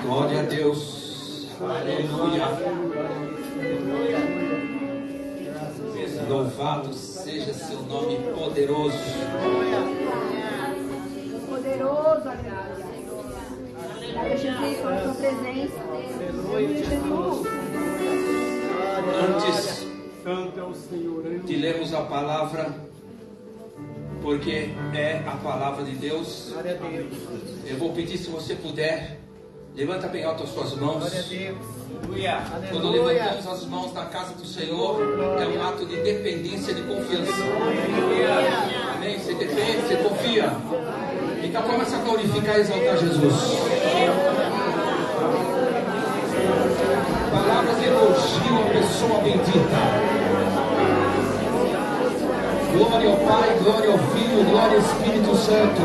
Glória a Deus. Aleluia. Louvado seja seu nome poderoso. Poderoso, agrado. Glória a Jesus, pela sua presença. Jesus. Antes de lermos a palavra, porque é a palavra de Deus, eu vou pedir, se você puder, levanta bem alto as suas mãos. Quando levantamos as mãos na casa do Senhor, é um ato de dependência, de confiança. Amém? Você depende, você confia. Então começa a glorificar e exaltar Jesus. Palavras de elogio à pessoa bendita. Glória ao Pai, glória ao Filho, glória ao Espírito Santo.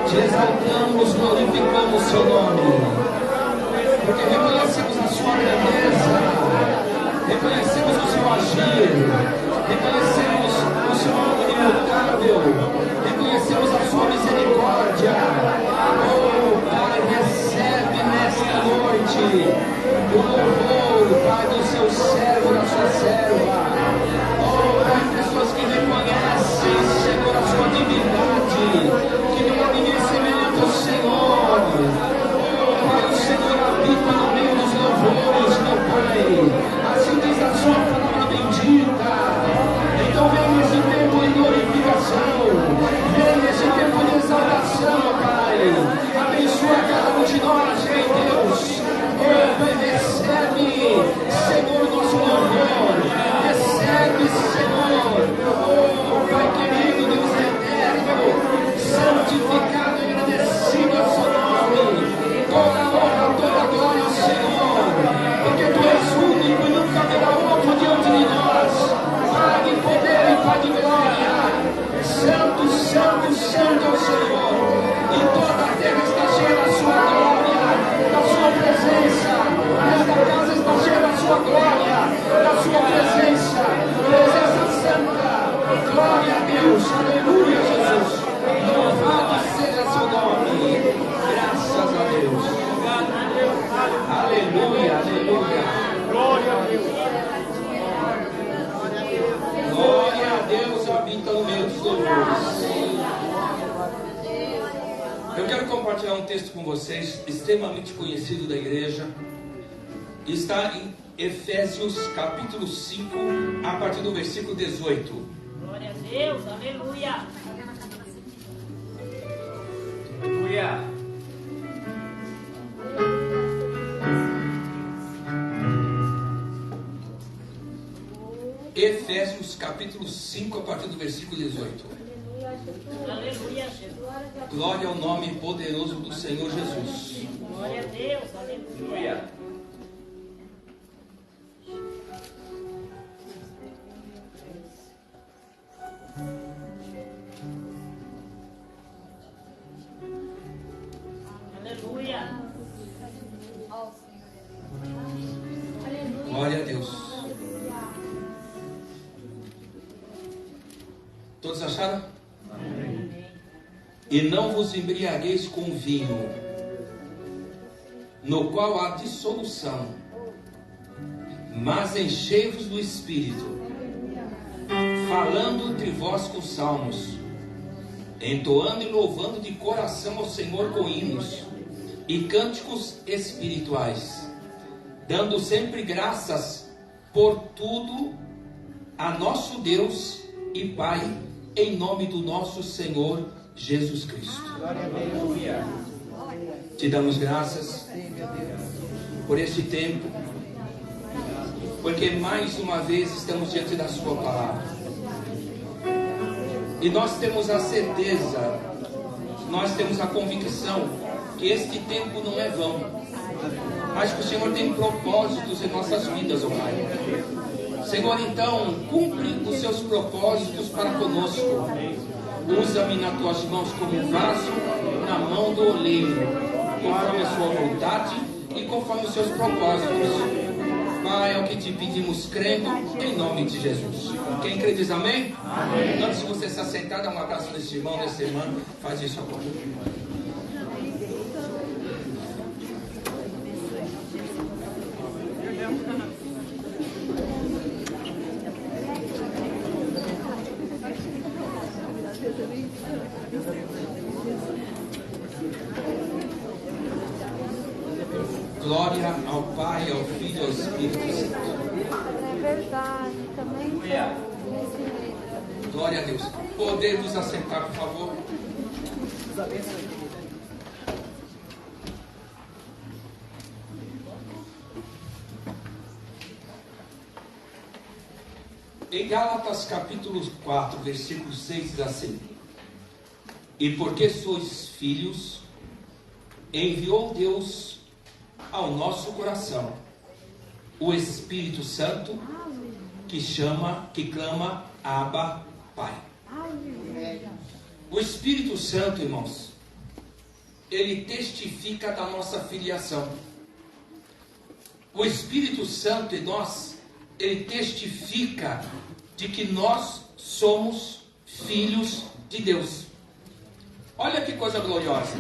Te exaltamos, glorificamos seu nome. Porque reconhecemos a sua grandeza, reconhecemos o seu agir, reconhecemos o seu amor imutável, reconhecemos a sua misericórdia. Oh Pai, recebe nesta noite o louvor, Pai, do seu servo, da sua serva. Oh Pai, pessoas que reconhecem, Senhor, a sua divindade, que não há merecimento, Senhor. O Senhor habita no meio dos louvores, meu Pai. Assim diz a sua palavra bendita. Então vem nesse tempo de glorificação, vem nesse tempo de exaltação, Pai. Abençoa cada um de nós, meu Deus. Oh, recebe, Senhor, o nosso louvor. Recebe, Senhor. Oh, Pai querido, Deus eterno, santificado e agradecido a seu nome. Toda honra, toda glória ao Senhor, porque Tu és único e nunca haverá outro diante de nós. Pai de poder e Pai de glória, santo, santo, santo é o Senhor, e toda a terra está cheia da sua glória, da sua presença. Esta casa está cheia da sua glória, da sua presença, presença santa. Glória a Deus, aleluia, Jesus. Louvado seja seu nome. Graças a Deus. Aleluia, aleluia. Glória a Deus. Glória a Deus habita no meio dos louvores. Eu quero compartilhar um texto com vocês, extremamente conhecido da igreja. Está em Efésios capítulo 5, a partir do versículo 18. Glória a Deus, aleluia. Aleluia. Efésios capítulo 5, a partir do versículo 18. Aleluia, Jesus. Glória ao nome poderoso do Senhor Jesus. Glória a Deus, aleluia. Aleluia. Glória a Deus. Todos acharam? Amém. E não vos embriagueis com vinho, no qual há dissolução, mas enchei-vos do Espírito, falando entre vós com salmos, entoando e louvando de coração ao Senhor com hinos e cânticos espirituais, dando sempre graças por tudo a nosso Deus e Pai, em nome do nosso Senhor Jesus Cristo. Aleluia. Te damos graças por este tempo, porque mais uma vez estamos diante da sua palavra. E nós temos a certeza, nós temos a convicção que este tempo não é vão, mas que o Senhor tem propósitos em nossas vidas, ó Pai. Senhor, então, cumpre os seus propósitos para conosco. Usa-me nas tuas mãos como um vaso na mão do oleiro, conforme a sua vontade e conforme os seus propósitos. Pai, é o que te pedimos crendo em nome de Jesus. Quem crê diz amém? Amém. Antes de você se assentar, dá um abraço nesse irmão, nessa irmã. Faz isso agora. Glória ao Pai, ao Filho e ao Espírito Santo. É verdade, também Glória a Deus. Podemos assentar, por favor? Em Gálatas capítulo 4, versículo 6 diz assim: E porque sois filhos, enviou Deus ao nosso coração o Espírito Santo, que clama Abba, Pai. O Espírito Santo, irmãos, ele testifica da nossa filiação. O Espírito Santo em nós, ele testifica de que nós somos filhos de Deus. Olha que coisa gloriosa.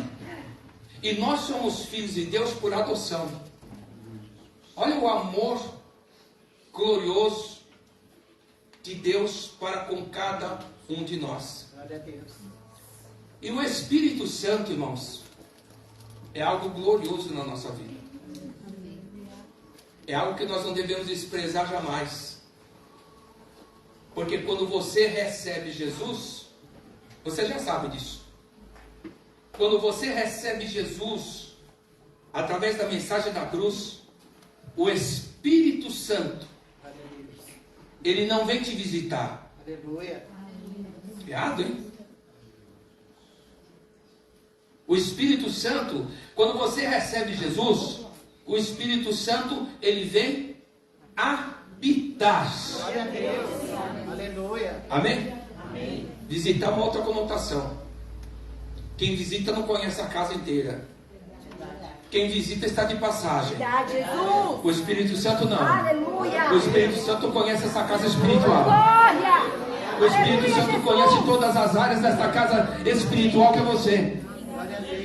E nós somos filhos de Deus por adoção. Olha o amor glorioso de Deus para com cada um de nós. E o Espírito Santo, irmãos, é algo glorioso na nossa vida. É algo que nós não devemos desprezar jamais. Porque quando você recebe Jesus, você já sabe disso. Quando você recebe Jesus, através da mensagem da cruz, o Espírito Santo, ele não vem te visitar. Aleluia. Errado, hein? O Espírito Santo, quando você recebe Jesus, o Espírito Santo, ele vem habitar. Glória a Deus. Aleluia. Amém? Amém. Visitar é uma outra conotação. Quem visita não conhece a casa inteira. Quem visita está de passagem. Jesus. O Espírito Santo não. Aleluia. O Espírito Santo conhece essa casa espiritual. Glória. O Espírito Aleluia, Santo Jesus. conhece todas as áreas desta casa espiritual que é você. Glória a Deus.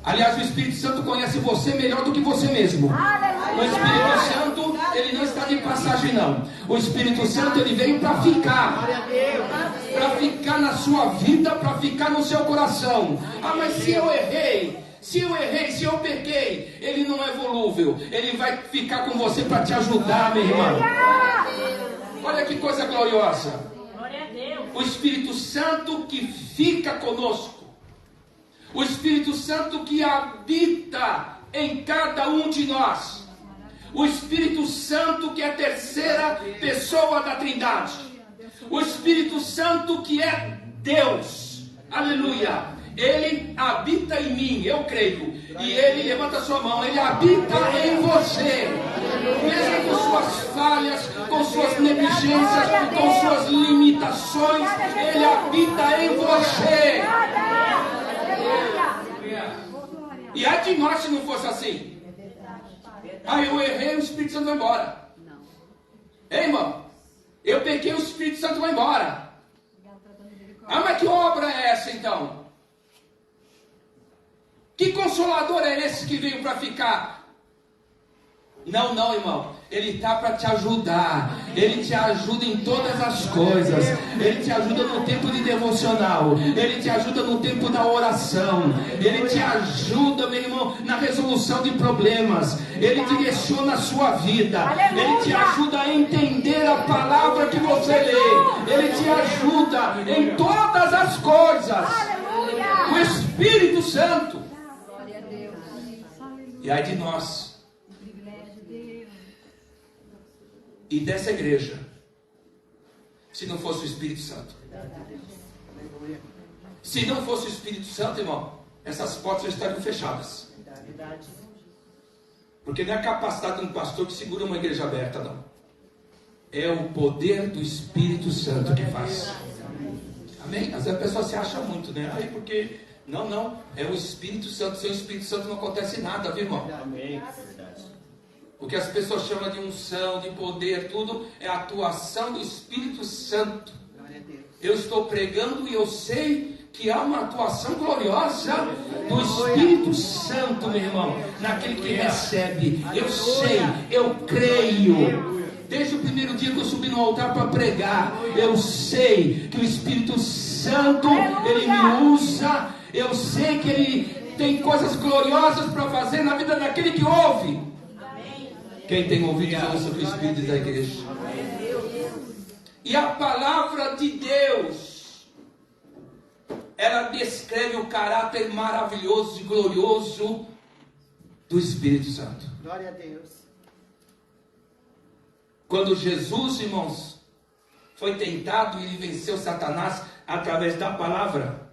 Aliás, o Espírito Santo conhece você melhor do que você mesmo. O Espírito Santo, ele não está de passagem não. O Espírito Santo, ele veio para ficar. Glória a Deus. Para ficar na sua vida, para ficar no seu coração. Ah, mas se eu errei, se eu pequei, ele não é volúvel. Ele vai ficar com você para te ajudar, minha irmã. Olha que coisa gloriosa. Glória a Deus. O Espírito Santo que fica conosco. O Espírito Santo que habita em cada um de nós. O Espírito Santo que é a terceira pessoa da Trindade. O Espírito Santo que é Deus. Aleluia. Ele habita em mim, eu creio. E ele, levanta sua mão, ele habita em você. Mesmo com suas falhas, com suas negligências, com suas limitações, ele habita em você. E é de nós se não fosse assim. Ah, eu errei, o Espírito Santo vai embora. Ei, irmão, eu pequei, o Espírito Santo vai embora. Ah, mas que obra é essa então? Que consolador é esse que veio para ficar? Não, não, irmão. Ele está para te ajudar. Ele te ajuda em todas as coisas. Ele te ajuda no tempo de devocional. Ele te ajuda no tempo da oração. Ele te ajuda, meu irmão, na resolução de problemas. Ele direciona a sua vida. Ele te ajuda a entender a palavra que você lê. Ele te ajuda em todas as coisas. O Espírito Santo. E ai de nós e dessa igreja, se não fosse o Espírito Santo. Se não fosse o Espírito Santo, irmão, essas portas já estariam fechadas. Porque não é a capacidade de um pastor que segura uma igreja aberta, não. É o poder do Espírito Santo que faz. Amém? Às vezes a pessoa se acha muito, né? Aí porque... Não, é o Espírito Santo. Sem o Espírito Santo não acontece nada, viu, irmão? Amém. O que as pessoas chamam de unção, de poder, tudo é a atuação do Espírito Santo. Eu estou pregando e eu sei que há uma atuação gloriosa do Espírito Santo, meu irmão, naquele que recebe. Eu sei, eu creio. Desde o primeiro dia que eu subi no altar para pregar, eu sei que o Espírito Santo, ele me usa. Eu sei que ele tem coisas gloriosas para fazer na vida daquele que ouve. Quem tem ouvido, ouça o que o Espírito diz à igreja. E a palavra de Deus, ela descreve o caráter maravilhoso e glorioso do Espírito Santo. Glória a Deus. Quando Jesus, irmãos, foi tentado e ele venceu Satanás através da palavra,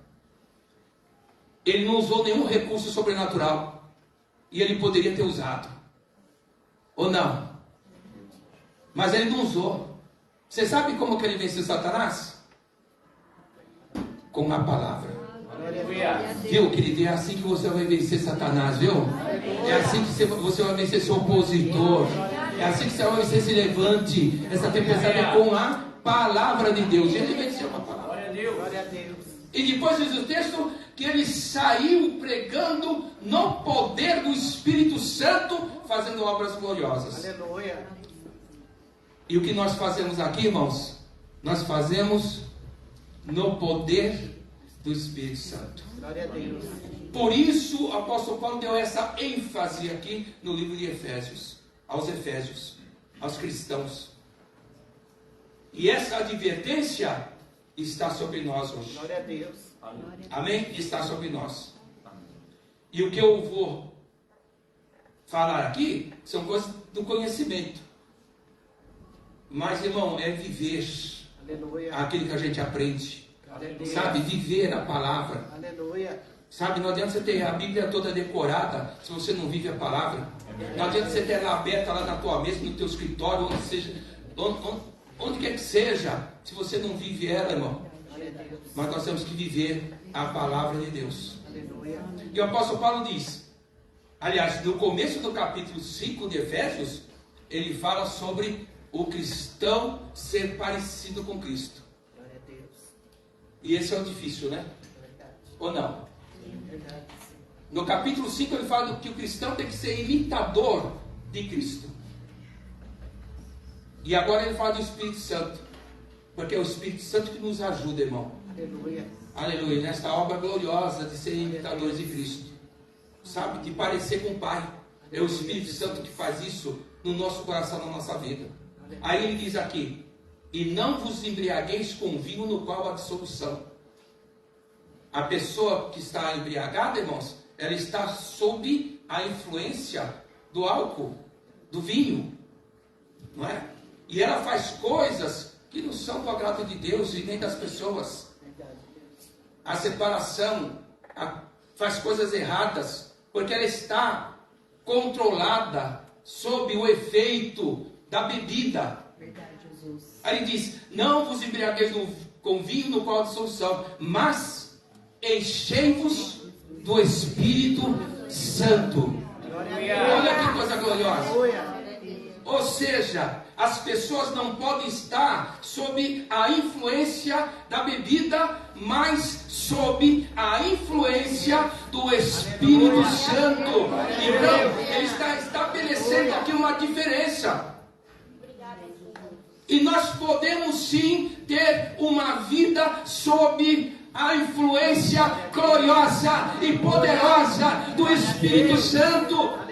ele não usou nenhum recurso sobrenatural. E ele poderia ter usado. Ou não? Mas ele não usou. Você sabe como que ele venceu Satanás? Com a palavra. Viu, querido? É assim que você vai vencer Satanás, viu? É assim que você vai vencer seu opositor. É assim que você vai vencer esse levante, essa tempestade, com a palavra de Deus. E ele venceu com a palavra. Glória a Deus. E depois diz o texto que ele saiu pregando no poder do Espírito Santo, fazendo obras gloriosas. Aleluia. E o que nós fazemos aqui, irmãos? Nós fazemos no poder do Espírito Santo. Glória a Deus. Por isso o apóstolo Paulo deu essa ênfase aqui no livro de Efésios, aos cristãos. E essa advertência está sobre nós hoje. Glória a Deus. Amém? Está sobre nós. E o que eu vou falar aqui são coisas do conhecimento. Mas, irmão, é viver Aleluia. aquilo que a gente aprende. Aleluia. Sabe? Viver a palavra. Aleluia. Sabe? Não adianta você ter a Bíblia toda decorada se você não vive a palavra. Não adianta você ter ela aberta lá na tua mesa, no teu escritório, onde seja, onde quer que seja, se você não vive ela, irmão. Mas nós temos que viver a palavra de Deus. Aleluia. E o apóstolo Paulo diz, aliás, no começo do capítulo 5 de Efésios, ele fala sobre o cristão ser parecido com Cristo. Glória a Deus. E esse é o difícil, né? Verdade. Ou não? Verdade. No capítulo 5 ele fala que o cristão tem que ser imitador de Cristo. E agora ele fala do Espírito Santo. Porque é o Espírito Santo que nos ajuda, irmão. Aleluia. Aleluia. Nesta obra gloriosa de ser imitadores de Cristo. Sabe? De parecer com o Pai. É o Espírito Santo que faz isso no nosso coração, na nossa vida. Aí ele diz aqui: e não vos embriagueis com vinho no qual há dissolução. A pessoa que está embriagada, irmãos, ela está sob a influência do álcool, do vinho, não é? E ela faz coisas que não são do agrado de Deus e nem das pessoas. A separação, faz coisas erradas, porque ela está controlada sob o efeito da bebida. Verdade, Jesus. Aí ele diz: não vos embriagueis com vinho no qual há dissolução, mas enchei-vos do Espírito Santo. Olha que coisa gloriosa. Aleluia. Ou seja, as pessoas não podem estar sob a influência da bebida, mas sob a influência do Espírito Santo. Então, ele está estabelecendo aqui uma diferença. E nós podemos sim ter uma vida sob a influência gloriosa e poderosa do Espírito Santo.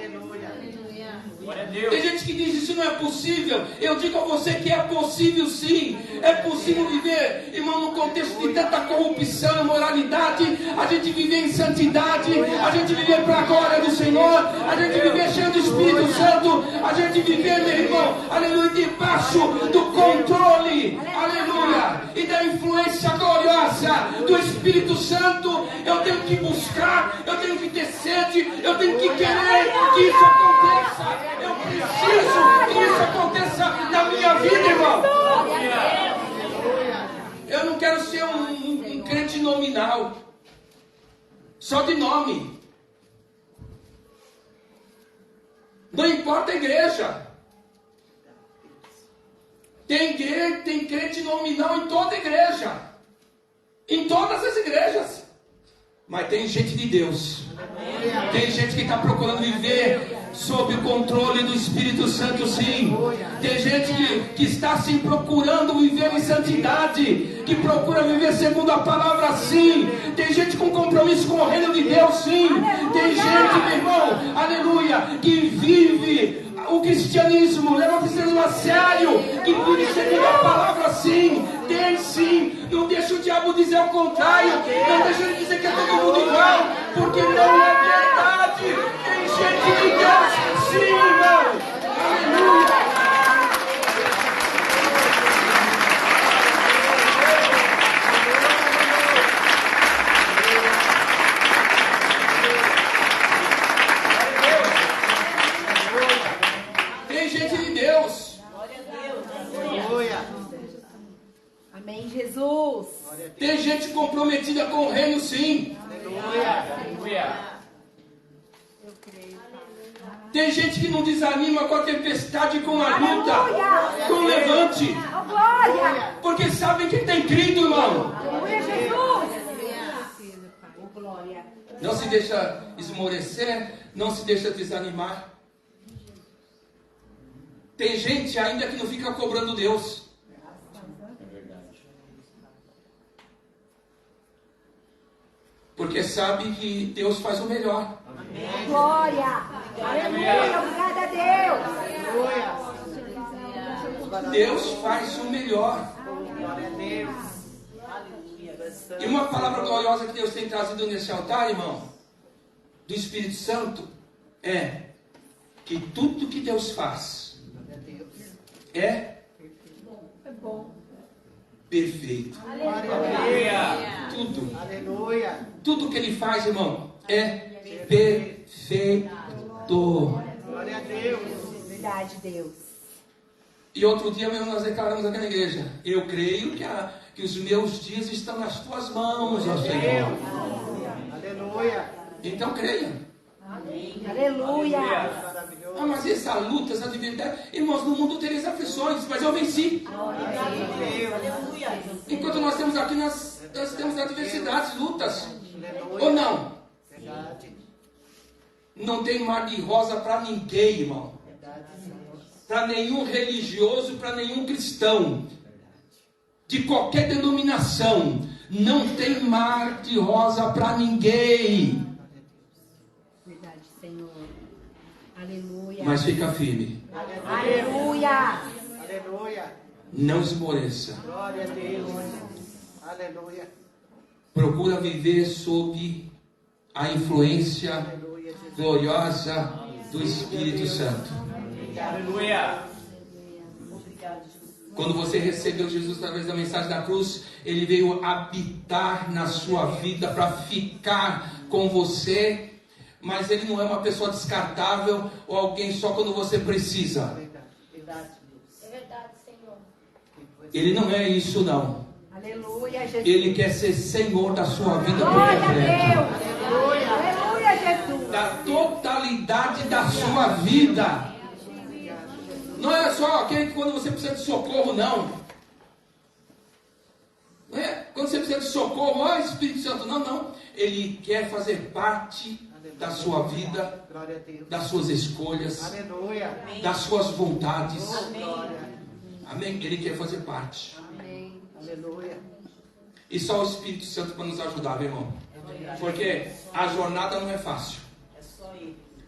Tem gente que diz: isso não é possível. Eu digo a você que é possível sim. É possível viver, irmão, no contexto de tanta corrupção, imoralidade, a gente viver em santidade, a gente viver para a glória do Senhor, a gente viver cheio do Espírito Santo, a gente viver, meu irmão, aleluia, debaixo do controle, aleluia, e da influência gloriosa do Espírito Santo. Eu tenho que buscar, eu tenho que ter sede, eu tenho que querer que isso aconteça. Eu preciso que isso aconteça na minha vida, irmão. Eu não quero ser um crente nominal, só de nome. Não importa a igreja. Tem crente nominal em toda igreja, em todas as igrejas. Mas tem gente de Deus. Tem gente que está procurando viver sob o controle do Espírito Santo, sim. Tem gente que está assim procurando viver em santidade, que procura viver segundo a palavra, sim. Tem gente com compromisso com o reino de Deus, sim. Tem gente, meu irmão, aleluia, que vive o cristianismo, leva o cristianismo a sério, que vive segundo a palavra, sim. Tem sim. Não deixa o diabo dizer o contrário. Não deixa ele dizer que é todo mundo igual, porque não é verdade. Tem gente de Deus, sim, irmão. Aleluia. Tem gente de Deus. Amém, Jesus. Tem gente comprometida com o reino, sim. Eu creio. Tem gente que não desanima com a tempestade, com a luta, Aleluia. com o levante, Oh, glória. porque sabem que tem crido, irmão. Aleluia, Jesus. Oh, glória. Não se deixa esmorecer, não se deixa desanimar. Tem gente ainda que não fica cobrando Deus. Porque sabe que Deus faz o melhor. Glória. Aleluia. Obrigada a Deus. Deus faz o melhor. Glória a Deus. E uma palavra gloriosa que Deus tem trazido nesse altar, irmão, do Espírito Santo, é que tudo que Deus faz é perfeito. Tudo. Aleluia. Tudo que Ele faz, irmão, é perfeito. Glória a Deus. Verdade, Deus. E outro dia mesmo nós declaramos aqui na igreja: eu creio que os meus dias estão nas tuas mãos, ó Senhor. Aleluia. Então creia. Aleluia. Maravilhoso. Ah, mas essa luta, essa dificuldade, irmãos, no mundo tereis aflições, mas eu venci. Enquanto nós temos aqui, nós temos adversidades, lutas. Ou não? Verdade. Não tem mar de rosa para ninguém, irmão. Para nenhum religioso, para nenhum cristão. De qualquer denominação. Não tem mar de rosa para ninguém. Verdade, Senhor. Aleluia. Mas fica firme. Aleluia. Aleluia. Não esmoreça. Glória a Deus. Aleluia. Procura viver sob a influência Aleluia, Jesus. gloriosa do Espírito Santo. Aleluia. Quando você recebeu Jesus através da mensagem da cruz, Ele veio habitar na sua vida para ficar com você. Mas Ele não é uma pessoa descartável ou alguém só quando você precisa. Verdade. É verdade, Senhor. Ele não é isso, não. Aleluia, Jesus. Ele quer ser Senhor da sua vida por Glória a completo. Deus. Aleluia, Jesus. Da totalidade da sua vida. Não é só aquele que quando você precisa de socorro, não. Não é quando você precisa de socorro, ó Espírito Santo, não. Ele quer fazer parte da sua vida, Glória a Deus. das suas escolhas, Aleluia. das suas vontades. Glória. Amém? Ele quer fazer parte. Amém. Aleluia. E só o Espírito Santo para nos ajudar, meu irmão. Porque a jornada não é fácil.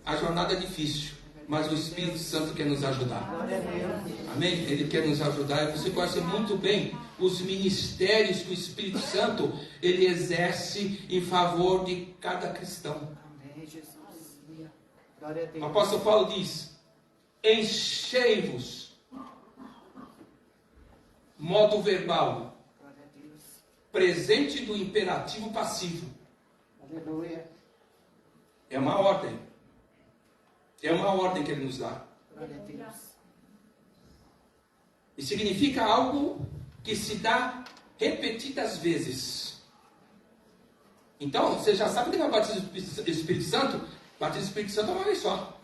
A jornada é difícil. Mas o Espírito Santo quer nos ajudar. Glória a Deus. Amém? Ele quer nos ajudar. E você conhece muito bem os ministérios que o Espírito Santo ele exerce em favor de cada cristão. Amém, Jesus. Glória a O Deus. apóstolo Paulo diz: enchei-vos. Modo verbal. Glória a Deus. Presente do imperativo passivo. Aleluia. É uma ordem. É uma ordem que ele nos dá. Glória a Deus. E significa algo que se dá repetidas vezes. Então, você já sabe que não é batismo do Espírito Santo? Batismo do Espírito Santo é uma vez só.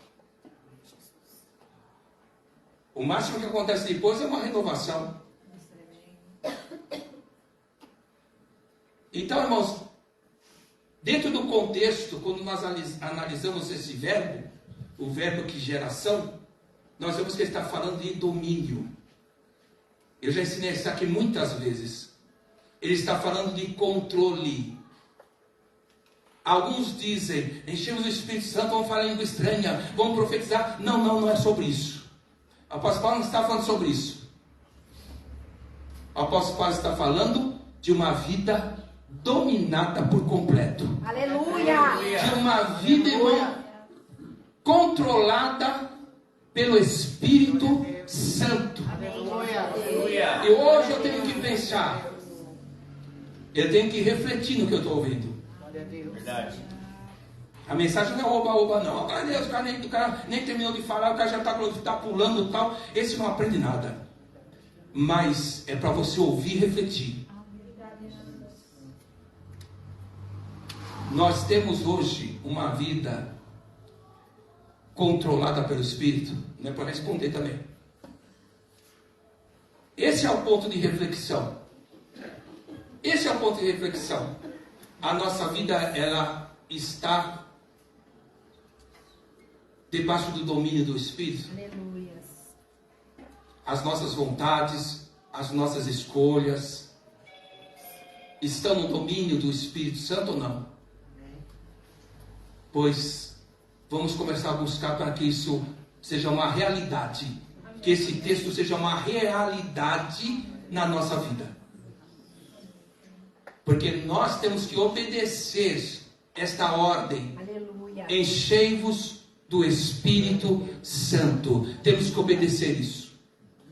O máximo que acontece depois é uma renovação. Então, irmãos, dentro do contexto, quando nós analisamos esse verbo, o verbo que gera ação, nós vemos que ele está falando de domínio. Eu já ensinei isso aqui muitas vezes. Ele está falando de controle. Alguns dizem, enchemos o Espírito Santo, vamos falar em língua estranha, vamos profetizar. Não é sobre isso. O apóstolo Paulo não está falando sobre isso. O apóstolo Paulo está falando de uma vida dominada por completo. Aleluia. De uma vida, irmão, controlada pelo Espírito Santo. Aleluia. E hoje eu tenho que pensar, eu tenho que refletir no que eu estou ouvindo. Glória a Deus. Verdade. A mensagem não é oba-oba não. Glória a Deus, o cara nem terminou de falar, o cara já está pulando e tal. Esse não aprende nada. Mas é para você ouvir e refletir. Nós temos hoje uma vida controlada pelo Espírito. Não é para responder também. Esse é o ponto de reflexão. Esse é o ponto de reflexão. A nossa vida, ela está debaixo do domínio do Espírito. Aleluia. As nossas vontades, as nossas escolhas estão no domínio do Espírito Santo ou não? Pois vamos começar a buscar para que isso seja uma realidade. Que esse texto seja uma realidade na nossa vida. Porque nós temos que obedecer esta ordem. Aleluia. Enchei-vos do Espírito Santo. Temos que obedecer isso.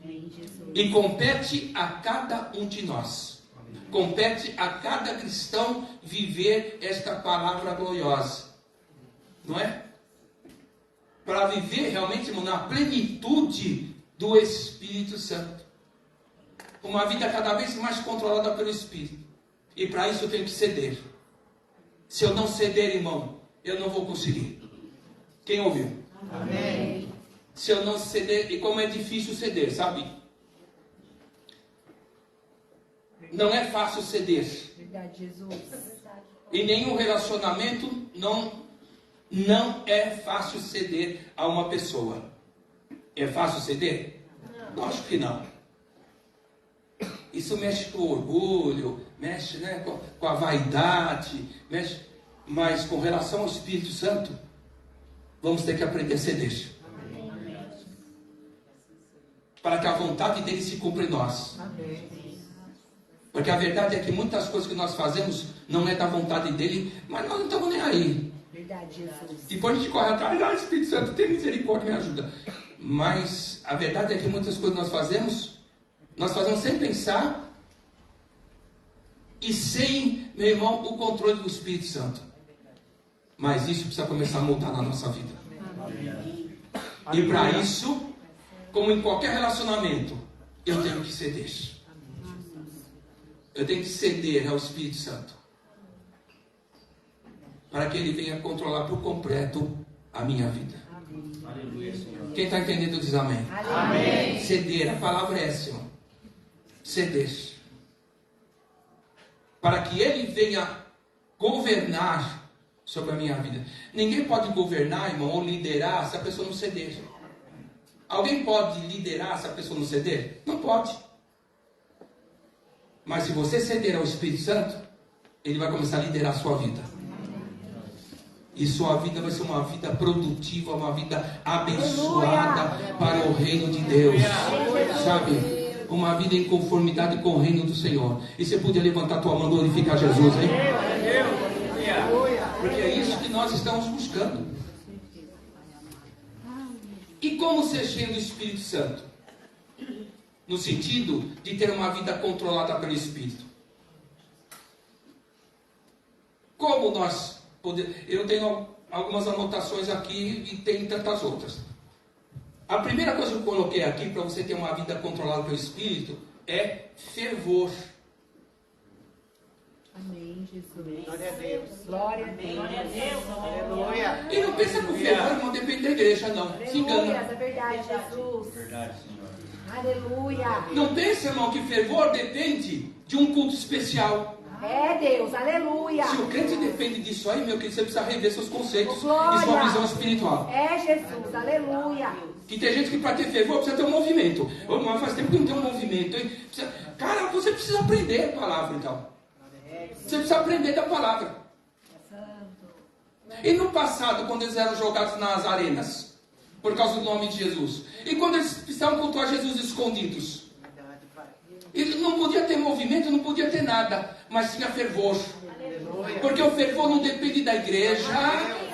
Amém, Jesus. E compete a cada um de nós. Compete a cada cristão viver esta palavra gloriosa. Não é? Para viver realmente, irmão, na plenitude do Espírito Santo. Uma vida cada vez mais controlada pelo Espírito. E para isso eu tenho que ceder. Se eu não ceder, irmão, eu não vou conseguir. Quem ouviu? Amém. Se eu não ceder, e como é difícil ceder, sabe? Não é fácil ceder. Verdade, Jesus. Em nenhum relacionamento não é fácil ceder a uma pessoa. É fácil ceder? Não, acho que não. Isso mexe com o orgulho, mexe, né, com a vaidade, mexe, mas com relação ao Espírito Santo, vamos ter que aprender a ceder. Para que a vontade dele se cumpra em nós. Porque a verdade é que muitas coisas que nós fazemos não é da vontade dele, mas nós não estamos nem aí. Verdade, Jesus. Depois a gente corre atrás, Espírito Santo, tem misericórdia, me ajuda. Mas a verdade é que muitas coisas nós fazemos sem pensar e sem, meu irmão, o controle do Espírito Santo. Mas isso precisa começar a mudar na nossa vida. E para isso, como em qualquer relacionamento, eu tenho que ceder. Eu tenho que ceder ao Espírito Santo. Para que ele venha controlar por completo a minha vida. Aleluia, Senhor. Quem está entendendo diz amém. Amém. Ceder, a palavra é essa, irmão. Ceder. Para que ele venha governar sobre a minha vida. Ninguém pode governar, irmão, ou liderar se a pessoa não ceder. Alguém pode liderar se a pessoa não ceder? Não pode. Mas se você ceder ao Espírito Santo, ele vai começar a liderar a sua vida. E sua vida vai ser uma vida produtiva, uma vida abençoada para o reino de Deus. Sabe? Uma vida em conformidade com o reino do Senhor. E você podia levantar a tua mão e glorificar Jesus, hein? Porque é isso que nós estamos buscando. E como ser cheio do Espírito Santo? No sentido de ter uma vida controlada pelo Espírito. Como nós podemos... Eu tenho algumas anotações aqui e tem tantas outras. A primeira coisa que eu coloquei aqui para você ter uma vida controlada pelo Espírito é fervor. Amém, Jesus. Glória a Deus. Glória a Deus. Glória a Deus. Aleluia. E não pensa que o fervor não depende da igreja, não. Se Aleluia, engana. é verdade, Jesus. Verdade, Senhor. Aleluia. Não pense, irmão, que fervor depende de um culto especial. É Deus, aleluia. Se o crente depende disso aí, meu querido, você precisa rever seus conceitos Glória. e sua visão espiritual. É Jesus, aleluia. Que tem gente que para ter fervor precisa ter um movimento. Ô, mas faz tempo que não tem um movimento, hein? Cara, você precisa aprender a palavra, então. Você precisa aprender da palavra. E no passado, quando eles eram jogados nas arenas, por causa do nome de Jesus, e quando eles precisavam cultuar Jesus escondidos, ele não podia ter movimento, não podia ter nada, mas tinha fervor. Porque o fervor não depende da igreja,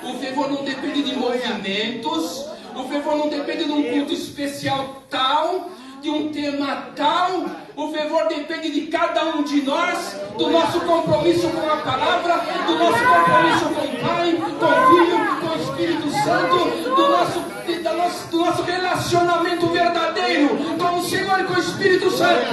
o fervor não depende de movimentos, o fervor não depende de um culto especial tal, de um tema tal. O fervor depende de cada um de nós, do nosso compromisso com a palavra, do nosso compromisso com o Pai, com o Filho, com o Espírito Santo, do nosso relacionamento verdadeiro com o Senhor e com o Espírito Santo.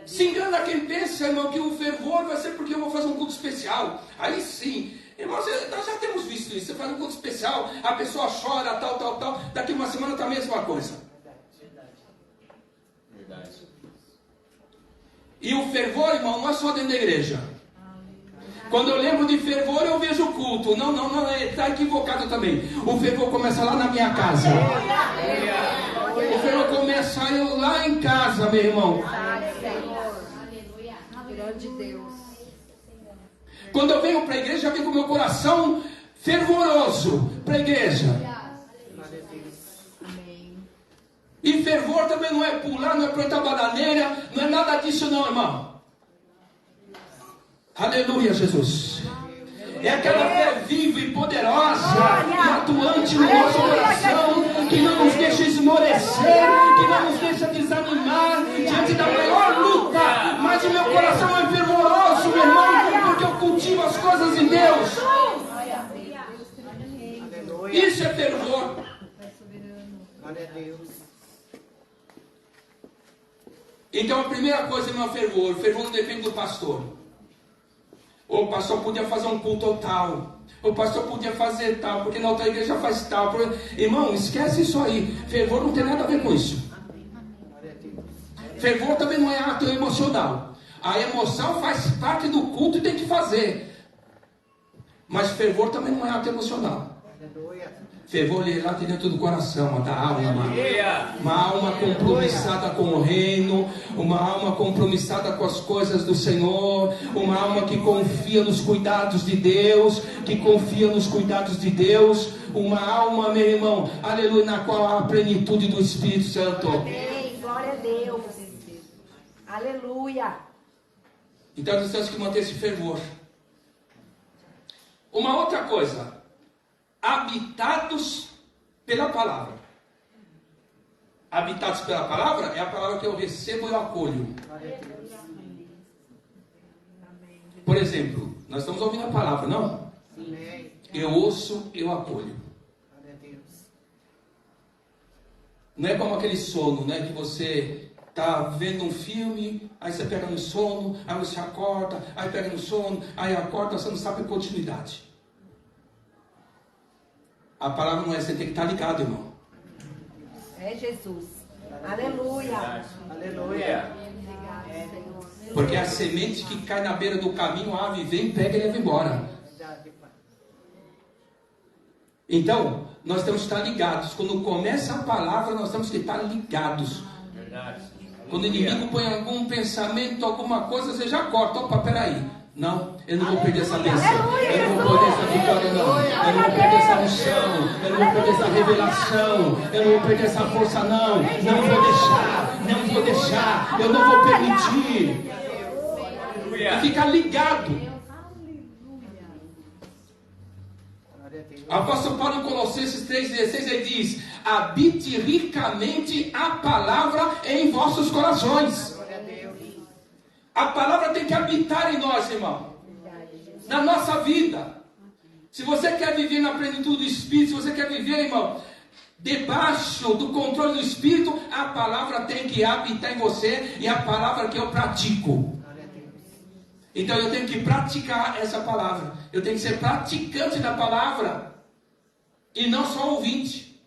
Se engana quem pensa, irmão, que o fervor vai ser porque eu vou fazer um culto especial. Aí sim, irmão, nós já temos visto isso. Você faz um culto especial, a pessoa chora, tal. Daqui uma semana está a mesma coisa. Verdade. E o fervor, irmão, não é só dentro da igreja. Quando eu lembro de fervor, eu vejo o culto. Não, está equivocado também. O fervor começa lá na minha casa. O fervor começa lá em casa, meu irmão. Grande Deus. Quando eu venho para a igreja, eu venho com o meu coração fervoroso para a igreja. Amém. E fervor também não é pular, não é plantar bananeira, não é nada disso não, irmão. Aleluia, Jesus. É aquela fé viva e poderosa e atuante no nosso coração, que não nos deixa esmorecer, que não nos deixa desanimar diante da maior luta. Mas o meu coração é fervoroso, meu irmão, porque eu cultivo as coisas de Deus. Isso é fervor. Glória a Deus. Então a primeira coisa, meu fervor. O fervor não depende do pastor. O pastor podia fazer um culto tal. O pastor podia fazer tal, porque na outra igreja faz tal. Irmão, esquece isso aí. Fervor não tem nada a ver com isso. Fervor também não é ato emocional. A emoção faz parte do culto e tem que fazer. Mas fervor também não é ato emocional. Fervor é lá dentro do coração, da alma. Uma alma compromissada com o reino, uma alma compromissada com as coisas do Senhor, uma alma que confia nos cuidados de Deus, uma alma, meu irmão, aleluia, na qual há a plenitude do Espírito Santo. Amém. Glória a Deus. Aleluia. Então nós temos que manter esse fervor. Uma outra coisa. Habitados pela palavra. Habitados pela palavra é a palavra que eu recebo e eu acolho. Por exemplo, nós estamos ouvindo a palavra, não? Eu ouço, eu acolho. Não é como aquele sono, né? Que você está vendo um filme, aí você pega no sono, aí você acorda, aí pega no sono, aí acorda, você não sabe a continuidade. A palavra não é, você tem que estar ligado, irmão. É Jesus. Aleluia. Aleluia. Porque a semente que cai na beira do caminho, a ave vem, pega e leva embora. Então, nós temos que estar ligados. Quando começa a palavra, nós temos que estar ligados. Quando o inimigo põe algum pensamento, alguma coisa, você já corta. Opa, peraí. Não, eu não vou perder essa bênção. Eu não vou perder essa vitória, não. Eu não vou perder essa unção. Eu não vou perder essa revelação. Eu não vou perder essa força, não. Não vou deixar. Eu não vou permitir. E ficar ligado. O apóstolo Paulo em Colossenses 3,16 ele diz: habite ricamente a palavra em vossos corações. A palavra tem que habitar em nós, irmão. Na nossa vida. Se você quer viver na plenitude do Espírito, se você quer viver, irmão, debaixo do controle do Espírito, a palavra tem que habitar em você. E a palavra que eu pratico. Então eu tenho que praticar essa palavra. Eu tenho que ser praticante da palavra. E não só ouvinte.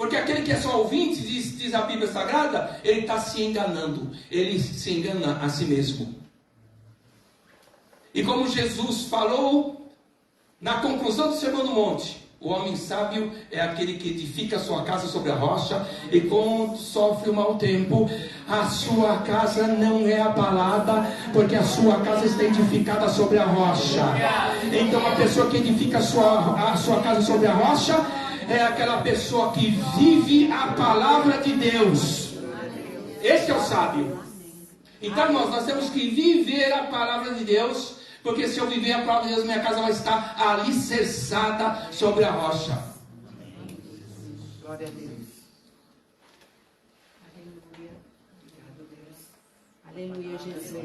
Porque aquele que é só ouvinte, diz a Bíblia Sagrada, ele está se enganando. Ele se engana a si mesmo. E como Jesus falou na conclusão do Sermão do Monte, o homem sábio é aquele que edifica a sua casa sobre a rocha, e quando sofre o mau tempo, a sua casa não é abalada, porque a sua casa está edificada sobre a rocha. Então a pessoa que edifica a sua casa sobre a rocha é aquela pessoa que vive a palavra de Deus. Esse é o sábio. Então, irmãos, nós temos que viver a palavra de Deus. Porque se eu viver a palavra de Deus, minha casa vai estar alicerçada sobre a rocha. Glória a Deus. Aleluia, Jesus.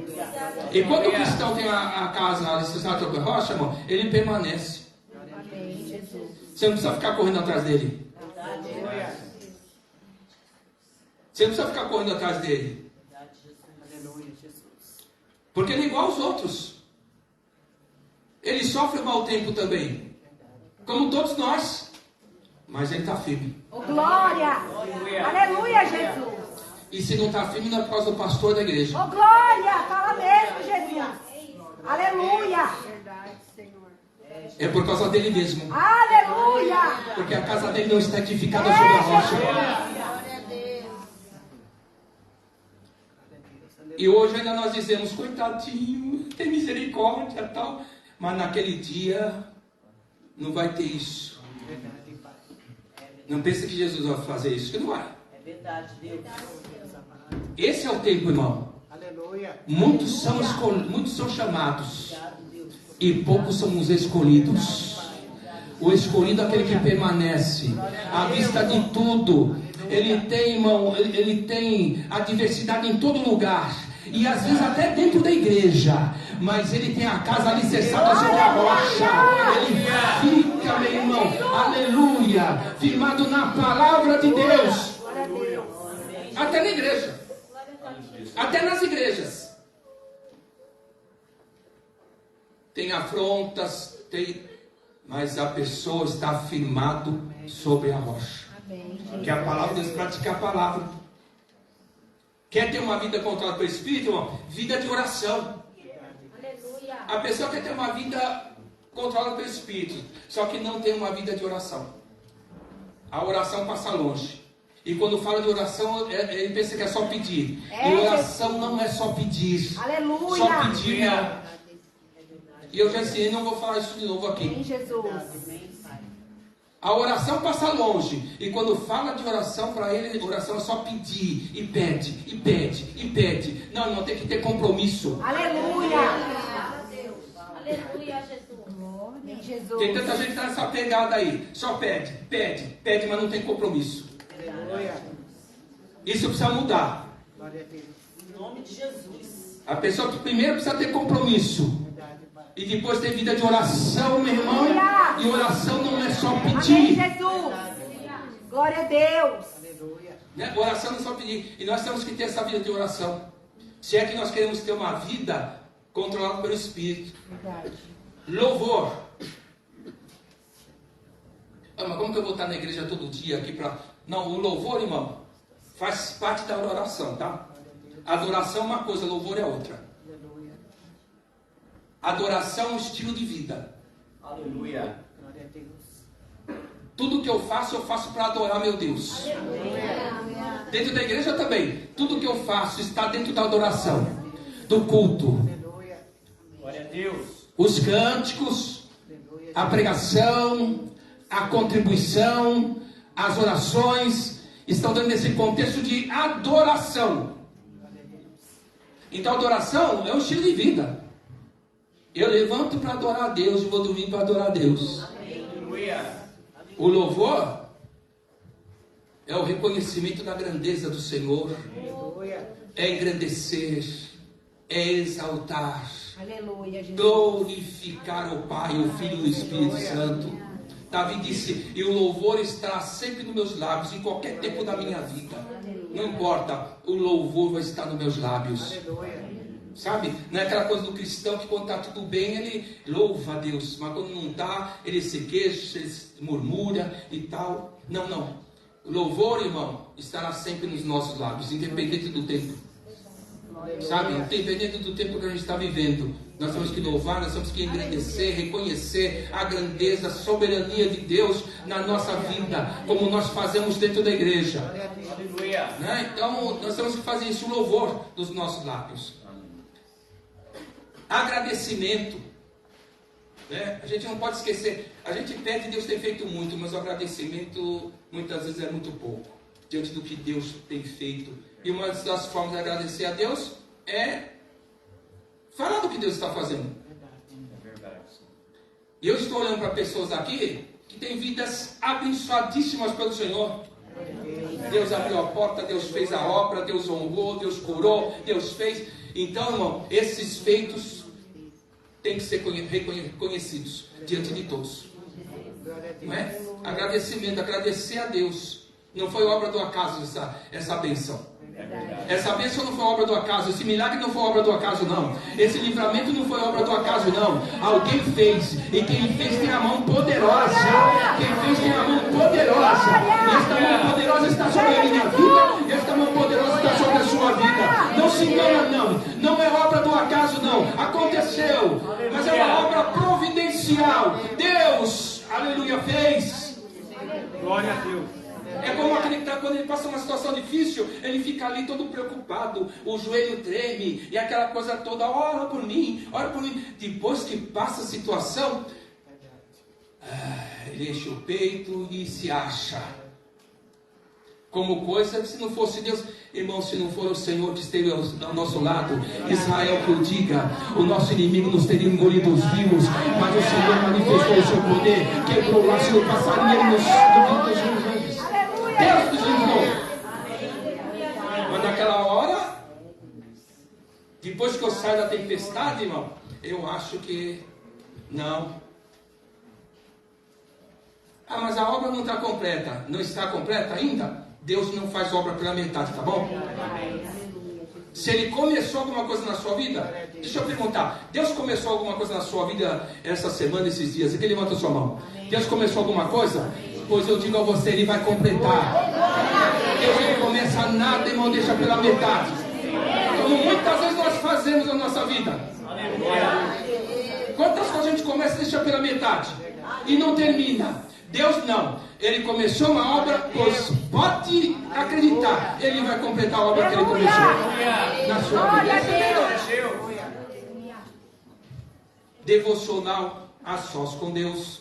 E quando o cristão tem a casa alicerçada sobre a rocha, irmão, ele permanece. Amém, Jesus. Você não precisa ficar correndo atrás dele. Você não precisa ficar correndo atrás dele. Aleluia, Jesus. Porque ele é igual aos outros. Ele sofre o mau tempo também, como todos nós, mas ele está firme. Oh, glória! Aleluia, Jesus! E se não está firme, não é por causa do pastor da igreja. Oh, glória! Fala mesmo, Jesus! Aleluia! É por causa dele mesmo. Aleluia! Porque a casa dele não está edificada sobre a rocha. E hoje ainda nós dizemos, coitadinho, tem misericórdia e tal. Mas naquele dia não vai ter isso. Não pense que Jesus vai fazer isso, que não vai. É verdade, Deus. Esse é o tempo, irmão. Aleluia. Muitos são chamados e poucos são os escolhidos. O escolhido é aquele que permanece à vista de tudo. Ele tem, irmão, ele tem a diversidade em todo lugar. E às vezes até dentro da igreja. Mas ele tem a casa alicerçada sobre a rocha. Ele fica, meu irmão, aleluia, firmado na palavra de Deus. Até na igreja. Até nas igrejas. Tem afrontas, mas a pessoa está firmado sobre a rocha. Que a palavra de Deus, praticar a palavra. Quer ter uma vida controlada pelo Espírito, irmão? Vida de oração. A pessoa quer ter uma vida controlada pelo Espírito, só que não tem uma vida de oração. A oração passa longe. E quando fala de oração, ele pensa que é só pedir. E oração não é só pedir. Aleluia! Só pedir não. E eu já ensinei, não vou falar isso de novo aqui. Em Jesus. A oração passa longe. E quando fala de oração, para ele, oração é só pedir. E pede, e pede, e pede. Não, não, tem que ter compromisso. Aleluia! Aleluia, Jesus. Em Jesus. Tem tanta gente que está nessa pegada aí. Só pede, pede, pede, mas não tem compromisso. Aleluia. Isso precisa mudar. Glória a Deus. Em nome de Jesus. A pessoa que primeiro precisa ter compromisso. E depois ter vida de oração, meu irmão. E oração não é só Amém, pedir. Jesus. Glória a Deus. Aleluia. Né? Oração não é só pedir. E nós temos que ter essa vida de oração. Se é que nós queremos ter uma vida controlada pelo Espírito. Verdade. Louvor. Ah, mas como que eu vou estar na igreja todo dia aqui para... Não, o louvor, irmão, faz parte da oração, tá? Adoração é uma coisa, louvor é outra. Adoração é um estilo de vida. Aleluia. Glória a Deus. Tudo que eu faço para adorar meu Deus. Aleluia. Dentro da igreja também. Tudo que eu faço está dentro da adoração, do culto. Aleluia. Glória a Deus. Os cânticos, a pregação, a contribuição, as orações estão dentro desse contexto de adoração. Então adoração é um estilo de vida. Eu levanto para adorar a Deus e vou dormir para adorar a Deus. Aleluia. O louvor é o reconhecimento da grandeza do Senhor. Aleluia. É engrandecer, é exaltar, Aleluia, Jesus. glorificar o Pai, o Filho e o Espírito Santo. Davi disse, e o louvor estará sempre nos meus lábios, em qualquer tempo da minha vida. Não importa, o louvor vai estar nos meus lábios. Aleluia. Sabe? Não é aquela coisa do cristão que quando está tudo bem, ele louva a Deus. Mas quando não está, ele se queixa, ele murmura e tal. Não, não. O louvor, irmão, estará sempre nos nossos lábios, independente do tempo. Sabe, independente do tempo que a gente está vivendo, nós temos que louvar, nós temos que engrandecer, reconhecer a grandeza, a soberania de Deus na nossa vida, como nós fazemos dentro da igreja. Aleluia. Né? Então, nós temos que fazer isso, o louvor dos nossos lábios. Agradecimento. Né? A gente não pode esquecer, a gente pede, Deus tem feito muito, mas o agradecimento muitas vezes é muito pouco, diante do que Deus tem feito. E uma das formas de agradecer a Deus é falar do que Deus está fazendo. É verdade. E eu estou olhando para pessoas aqui que têm vidas abençoadíssimas pelo Senhor. Deus abriu a porta, Deus fez a obra, Deus honrou, Deus curou, Deus fez. Então, irmão, esses feitos têm que ser reconhecidos diante de todos. Não é? Agradecimento, agradecer a Deus. Não foi obra do acaso essa bênção. Essa bênção não foi obra do acaso. Esse milagre não foi obra do acaso, não. Esse livramento não foi obra do acaso, não. Alguém fez. E quem fez tem a mão poderosa. Quem fez tem a mão poderosa. E esta mão poderosa está sobre a minha vida. Esta mão poderosa está sobre a sua vida. Não se engana, não. Não é obra do acaso, não. Aconteceu. Mas é uma obra providencial. Deus, aleluia, fez. Glória a Deus. É como aquele que quando ele passa uma situação difícil, ele fica ali todo preocupado, o joelho treme, e aquela coisa toda, ora por mim, ora por mim. Depois que passa a situação, ele enche o peito e se acha. Como coisa, se não fosse Deus, irmão, se não for o Senhor que esteve ao nosso lado, Israel que o diga, o nosso inimigo nos teria engolido os rios, mas o Senhor manifestou o seu poder, quebrou o laço do passarinho e nos Deus nos livrou. Mas naquela hora, depois que eu saio da tempestade, irmão, eu acho que não. Ah, mas a obra não está completa. Não está completa ainda? Deus não faz obra pela metade, tá bom? Se Ele começou alguma coisa na sua vida, deixa eu perguntar, Deus começou alguma coisa na sua vida essa semana, esses dias? Aqui levanta a sua mão. Deus começou alguma coisa? Pois eu digo a você, Ele vai completar. Deus não começa nada, irmão, deixa pela metade. Como muitas vezes nós fazemos na nossa vida. Quantas coisas a gente começa e deixa pela metade e não termina? Deus não. Ele começou uma obra, pois pode acreditar, Ele vai completar a obra que Ele começou na sua vida. Devocional a sós com Deus.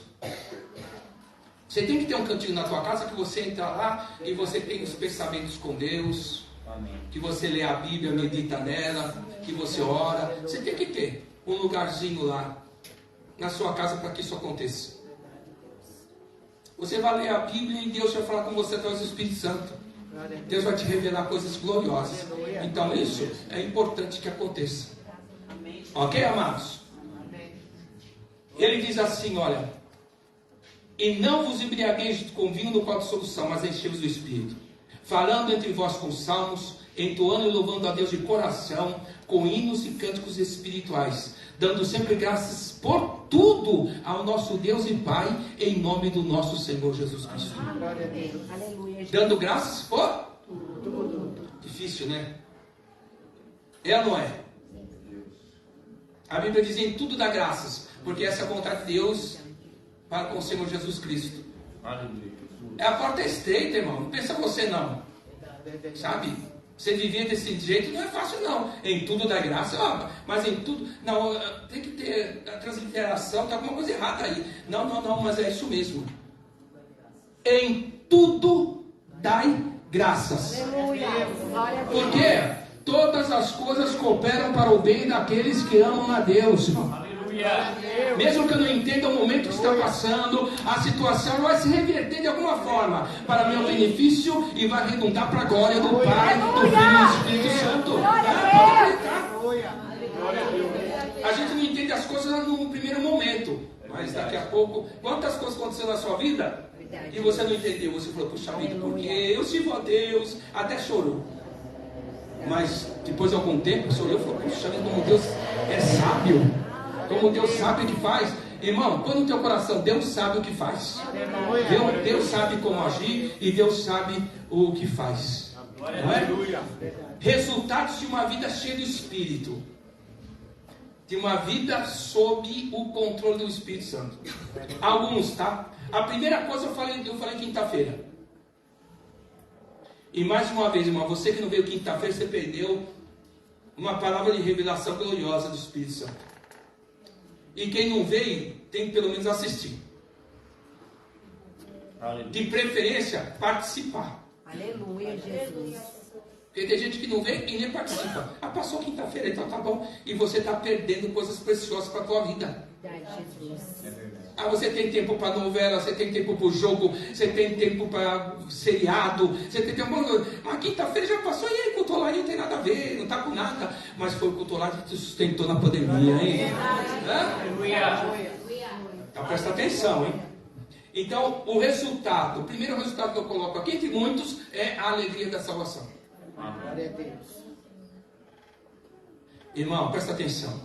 Você tem que ter um cantinho na tua casa que você entra lá e você tem os pensamentos com Deus. Amém. Que você lê a Bíblia, medita nela, que você ora. Você tem que ter um lugarzinho lá na sua casa para que isso aconteça. Você vai ler a Bíblia e Deus vai falar com você através do Espírito Santo. Deus vai te revelar coisas gloriosas. Então isso é importante que aconteça. Ok, amados? Ele diz assim, olha: e não vos embriagueis com vinho no qual de solução, mas enchei-vos do Espírito, falando entre vós com salmos, entoando e louvando a Deus de coração, com hinos e cânticos espirituais, dando sempre graças por tudo ao nosso Deus e Pai, em nome do nosso Senhor Jesus Cristo. Aleluia. Dando graças por tudo. Difícil, né? É ou não é? A Bíblia diz: em tudo dá graças, porque essa é a vontade de Deus para com o Senhor Jesus Cristo. É a porta estreita, irmão. Não pensa você não. Sabe? Você viver desse jeito não é fácil não. Em tudo dá graça, mas em tudo... Não, tem que ter a transliteração, tem alguma coisa errada aí. Não, mas é isso mesmo. Em tudo dai graças. Porque todas as coisas cooperam para o bem daqueles que amam a Deus, irmão. Mesmo que eu não entenda o momento que está passando, a situação vai se reverter de alguma forma para meu benefício e vai redundar para a glória do Pai, do Filho e do Espírito Santo. A gente não entende as coisas no primeiro momento, mas daqui a pouco, quantas coisas aconteceram na sua vida e você não entendeu? Você falou: puxa vida, porque eu sirvo a Deus, até chorou. Mas depois de algum tempo você olhou e falou: puxa vida, como Deus é sábio. Como Deus sabe o que faz. Irmão, põe no teu coração, Deus sabe o que faz. Aleluia. Deus sabe como agir e Deus sabe o que faz. Não é? Aleluia. Resultados de uma vida cheia do Espírito. De uma vida sob o controle do Espírito Santo. Alguns, tá? A primeira coisa eu falei quinta-feira. E mais uma vez, irmão, você que não veio quinta-feira, você perdeu uma palavra de revelação gloriosa do Espírito Santo. E quem não veio, tem que pelo menos assistir. De preferência, participar. Aleluia, Jesus. Porque tem gente que não vem e nem participa. Ah, passou quinta-feira, então tá bom. E você está perdendo coisas preciosas para a tua vida. Verdade, Jesus. Ah, você tem tempo para novela, você tem tempo para o jogo, você tem tempo para seriado, você tem tempo. Mas quinta-feira já passou, e aí, culto online não tem nada a ver, não está com nada. Mas foi o culto online que te sustentou na pandemia, hein? Aleluia. Então presta atenção, hein? Então, o resultado, o primeiro resultado que eu coloco aqui, entre muitos, é a alegria da salvação. Glória a Deus. Irmão, presta atenção.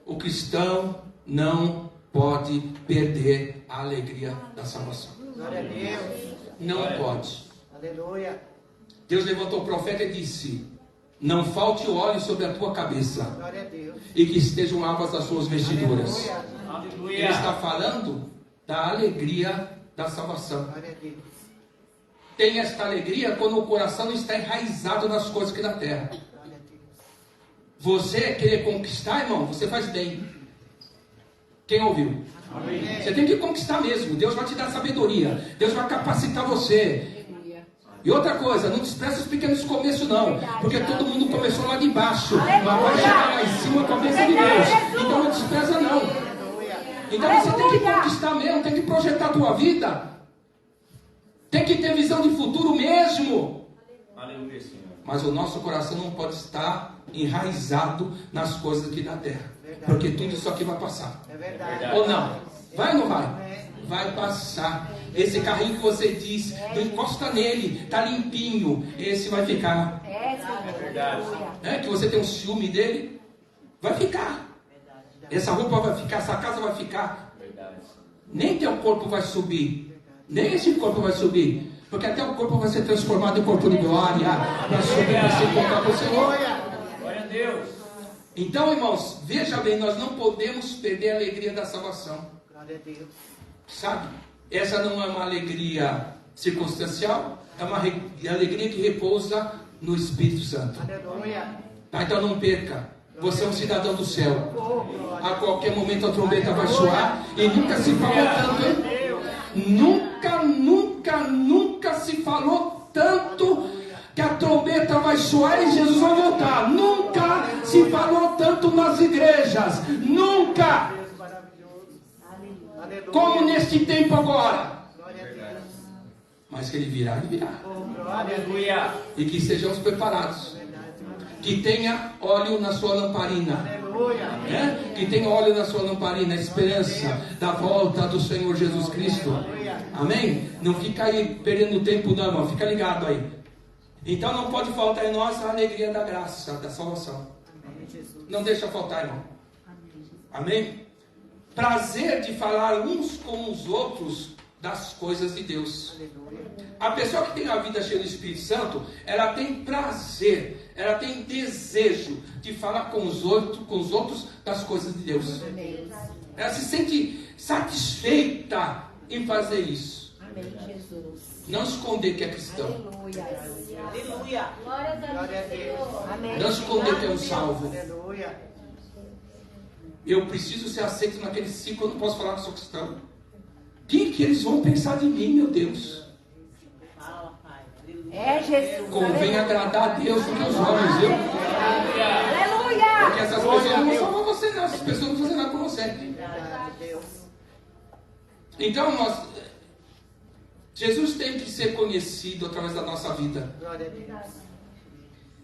O cristão não pode perder a alegria da salvação. Glória a Deus. Não pode. Aleluia. Deus levantou o profeta e disse: não falte o óleo sobre a tua cabeça, Glória a Deus. e que estejam lavas as suas vestiduras. Aleluia. Ele está falando da alegria da salvação. Glória a Deus. Tem esta alegria quando o coração não está enraizado nas coisas aqui da terra. Glória a Deus. Você querer conquistar, irmão, você faz bem. Quem ouviu? Amém. Você tem que conquistar mesmo. Deus vai te dar sabedoria. Deus vai capacitar você. E outra coisa, não despreza os pequenos começos não. Porque todo mundo começou lá de baixo. Mas vai chegar lá em cima com a bênção de Deus. Então não despreza não. Então você tem que conquistar mesmo. Tem que projetar a tua vida. Tem que ter visão de futuro mesmo. Aleluia, Senhor. Mas o nosso coração não pode estar enraizado nas coisas aqui da terra. Porque tudo isso aqui vai passar. É verdade. Ou não? Vai ou não vai? Vai passar. Esse carrinho que você diz, não encosta nele, tá limpinho. Esse vai ficar. É verdade. Que você tem um ciúme dele, vai ficar. Essa roupa vai ficar, essa casa vai ficar. Verdade. Nem teu corpo vai subir. Nem esse corpo vai subir. Porque até o corpo vai ser transformado em corpo de glória. Para subir, para se encontrar com o Senhor. Glória a Deus. Então, irmãos, veja bem, nós não podemos perder a alegria da salvação. Glória a Deus. Sabe? Essa não é uma alegria circunstancial, é uma alegria que repousa no Espírito Santo. Aleluia. Tá? Então não perca. Você é um cidadão do céu. A qualquer momento a trombeta vai soar. E nunca se falou tanto, hein? Nunca se falou tanto que a trombeta vai soar e Jesus vai voltar. Nunca se falou tanto nas igrejas. Nunca. Aleluia. Como neste tempo agora. Glória a Deus. Mas que ele virá, ele virá. Aleluia. E que estejamos preparados. Que tenha óleo na sua lamparina. Aleluia. Né? Que tenha óleo na sua lamparina. A esperança da volta do Senhor Jesus Cristo. Amém? Não fica aí perdendo tempo não, irmão. Fica ligado aí. Então não pode faltar em nós a alegria da graça, da salvação. Não deixa faltar, irmão. Amém? Prazer de falar uns com os outros das coisas de Deus. A pessoa que tem a vida cheia do Espírito Santo, ela tem prazer, ela tem desejo de falar com os outros das coisas de Deus. Ela se sente satisfeita em fazer isso. Amém, Jesus. Não esconder que é cristão. Aleluia. Glória a Deus. Amém. Não esconder que é um salvo. Aleluia. Eu preciso ser aceito naquele ciclo, eu não posso falar que sou cristão. O que eles vão pensar de mim, meu Deus? Fala, Pai. Aleluia. É Jesus. Convém agradar a Deus do que os homens, viu? Aleluia. Porque essas pessoas não vão salvar você, não. Essas pessoas não vão fazer nada por você. Verdade, Deus. Então, Jesus tem que ser conhecido através da nossa vida. Glória a Deus.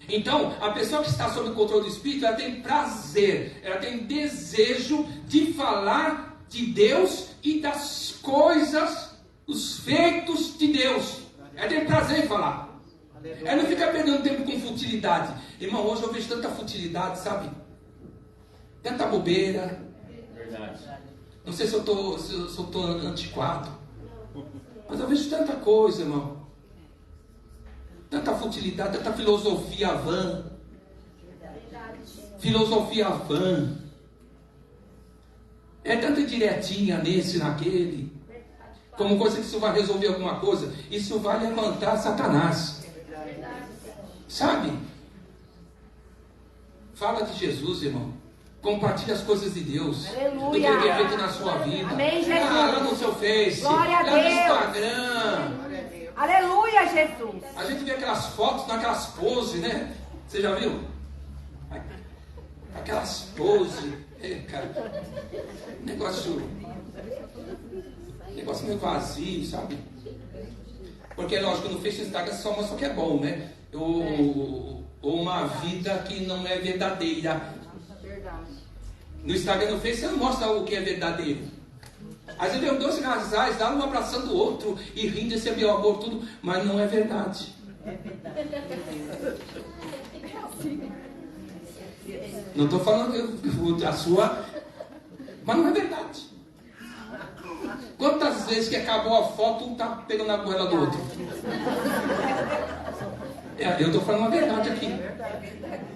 Então, a pessoa que está sob o controle do Espírito, ela tem prazer, ela tem desejo de falar de Deus e das coisas, os feitos de Deus. Ela tem prazer em falar. Ela não fica perdendo tempo com futilidade. Irmão, hoje eu vejo tanta futilidade, sabe? Tanta bobeira. Verdade. Não sei se eu estou antiquado, mas eu vejo tanta coisa, irmão. Tanta futilidade, tanta filosofia vã. Filosofia vã. É tanta diretinha nesse, naquele. Como coisa que isso vai resolver alguma coisa. Isso vai levantar Satanás. Sabe? Fala de Jesus, irmão. Compartilhe as coisas de Deus. Aleluia. Do que Ele tem feito na sua vida. Amém, Jesus. Lá no seu Face. Glória a lá no Deus. Instagram. Aleluia, Jesus. A gente vê aquelas fotos, naquelas poses, né? Você já viu? Aquelas poses. Cara. Negócio meio vazio, sabe? Porque, lógico, no Face e Instagram só mostra o que é bom, né? Ou uma vida que não é verdadeira. No Instagram, no Face, você não mostra o que é verdadeiro. Às vezes vem dois casais lá, um abraçando o outro e rindo, esse é meu amor, tudo, mas não é verdade. Não estou falando a sua, mas não é verdade. Quantas vezes que acabou a foto, um está pegando a goela do outro? Eu estou falando a verdade aqui.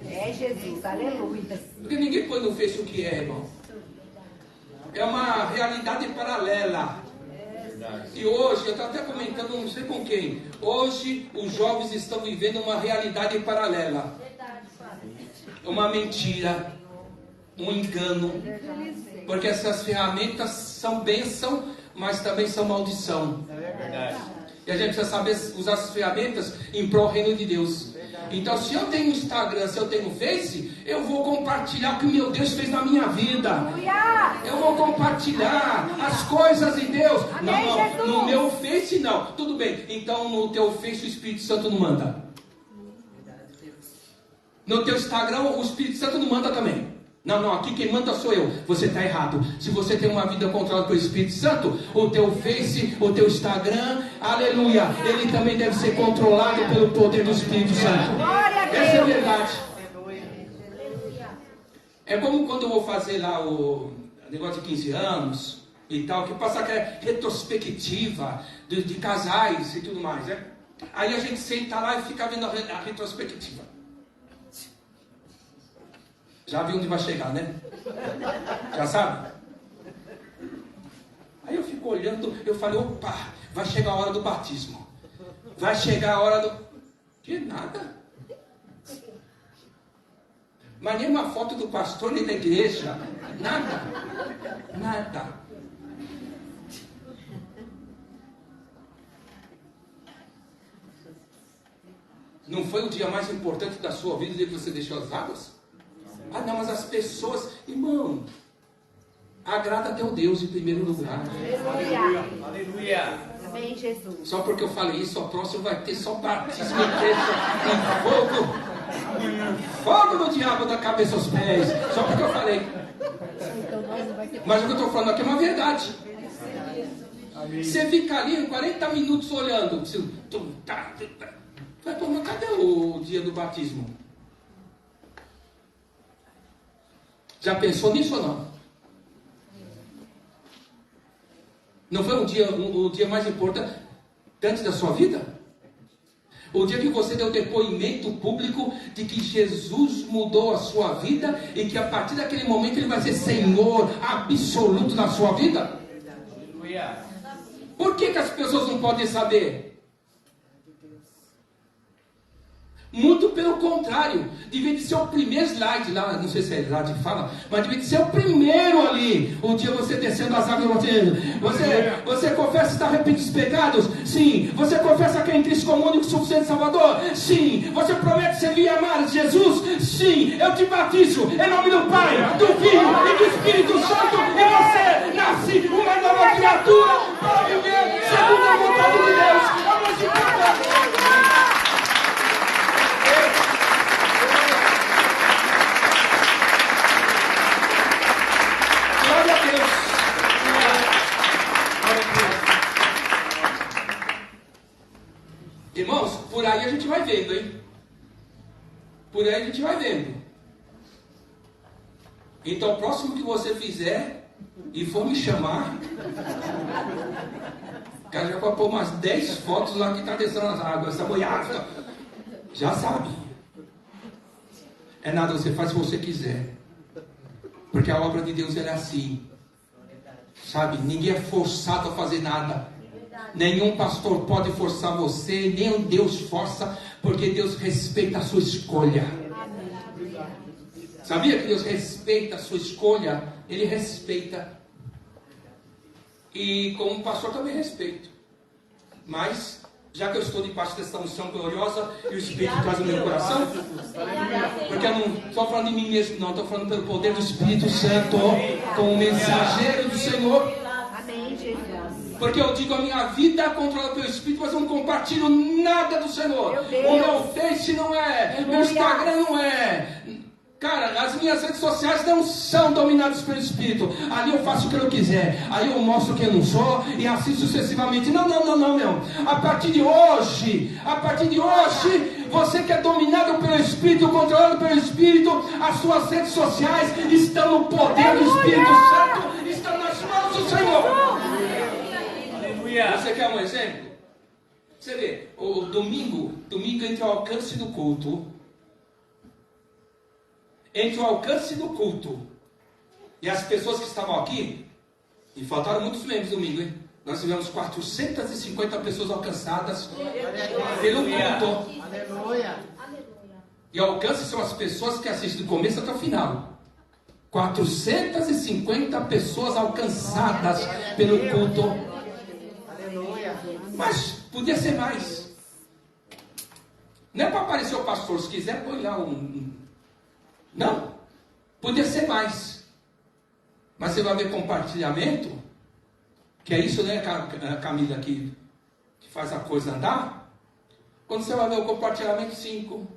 É Jesus, aleluia. Porque ninguém põe no Face o que é, irmão. É uma realidade paralela. E hoje, eu estava até comentando, não sei com quem. Hoje, os jovens estão vivendo uma realidade paralela. Uma mentira, um engano. Porque essas ferramentas são bênção, mas também são maldição. E a gente precisa saber usar essas ferramentas em prol do reino de Deus. Então, se eu tenho Instagram, se eu tenho Face, eu vou compartilhar o que meu Deus fez na minha vida. Eu vou compartilhar as coisas de Deus. Não, no meu Face não. Tudo bem, então no teu Face o Espírito Santo não manda. No teu Instagram o Espírito Santo não manda também. Não, aqui quem manda sou eu. Você está errado. Se você tem uma vida controlada pelo Espírito Santo, o teu Face, o teu Instagram, aleluia, ele também deve ser controlado pelo poder do Espírito Santo. Essa é a verdade. É como quando eu vou fazer lá o negócio de 15 anos e tal, que passa aquela retrospectiva de casais e tudo mais, né? Aí a gente senta lá e fica vendo a retrospectiva. Já viu onde vai chegar, né? Já sabe? Aí eu fico olhando, eu falei, opa, vai chegar a hora do batismo. Vai chegar a hora do... Que nada. Mas nem uma foto do pastor nem da igreja. Nada. Não foi o dia mais importante da sua vida desde que você deixou as águas? Ah, não, mas as pessoas... Irmão, agrada a teu Deus em primeiro lugar. Aleluia. Amém, Jesus. Só porque eu falei isso, a próxima vai ter só batismo e bênção em fogo. Fogo no diabo da cabeça aos pés. Só porque eu falei. Mas o que eu estou falando aqui é uma verdade. Você fica ali 40 minutos olhando. Vai tomar, cadê o dia do batismo? Já pensou nisso ou não? Não foi o dia mais importante da sua vida? O dia que você deu depoimento público de que Jesus mudou a sua vida e que a partir daquele momento Ele vai ser Senhor absoluto na sua vida? Por que as pessoas não podem saber? Muito pelo contrário, devia de ser o primeiro slide lá, não sei se é slide que fala, mas devia de ser o primeiro ali. Um dia você descendo as águas, você confessa que está arrependido dos pecados? Sim. Você confessa que é em Cristo como único suficiente Salvador? Sim. Você promete servir e amar Jesus? Sim. Eu te batizo em nome do Pai, do Filho e do Espírito Santo, e você nasce uma nova criatura para viver segundo a vontade de Deus. Vamos de Irmãos, por aí a gente vai vendo, hein? Por aí a gente vai vendo. Então, o próximo que você fizer, e for me chamar, o cara já vai pôr umas 10 fotos lá que está descendo as águas, essa boiada. Já sabe. É nada, você faz se você quiser. Porque a obra de Deus ela é assim. Sabe? Ninguém é forçado a fazer nada. Nenhum pastor pode forçar você, nem Deus força, porque Deus respeita a sua escolha. Sabia que Deus respeita a sua escolha? Ele respeita. E como pastor também respeito. Mas, já que eu estou debaixo dessa unção gloriosa e o Espírito traz no meu coração, porque eu não estou falando de mim mesmo, não, estou falando pelo poder do Espírito Santo, como mensageiro do Senhor. Amém, Jesus. Porque eu digo a minha vida é controlada pelo Espírito, mas eu não compartilho nada do Senhor. Meu Deus. O meu Face não é, meu Instagram não é. Cara, as minhas redes sociais não são dominadas pelo Espírito. Ali eu faço o que eu quiser. Aí eu mostro quem eu não sou e assim sucessivamente. Não, meu. A partir de hoje, você que é dominado pelo Espírito, controlado pelo Espírito, as suas redes sociais estão no poder do Espírito Santo, estão nas mãos do Senhor. Aleluia. Você quer um exemplo? Você vê, o domingo entre o alcance do culto, e as pessoas que estavam aqui, e faltaram muitos membros domingo, hein? Nós tivemos 450 pessoas alcançadas pelo culto. Aleluia. E alcance são as pessoas que assistem do começo até o final. 450 pessoas alcançadas pelo culto. Aleluia. Mas podia ser mais. Não é para aparecer o pastor, se quiser põe lá Não, podia ser mais. Mas você vai ver compartilhamento, que é isso, né, Camila, que faz a coisa andar. Quando você vai ver o compartilhamento, 5.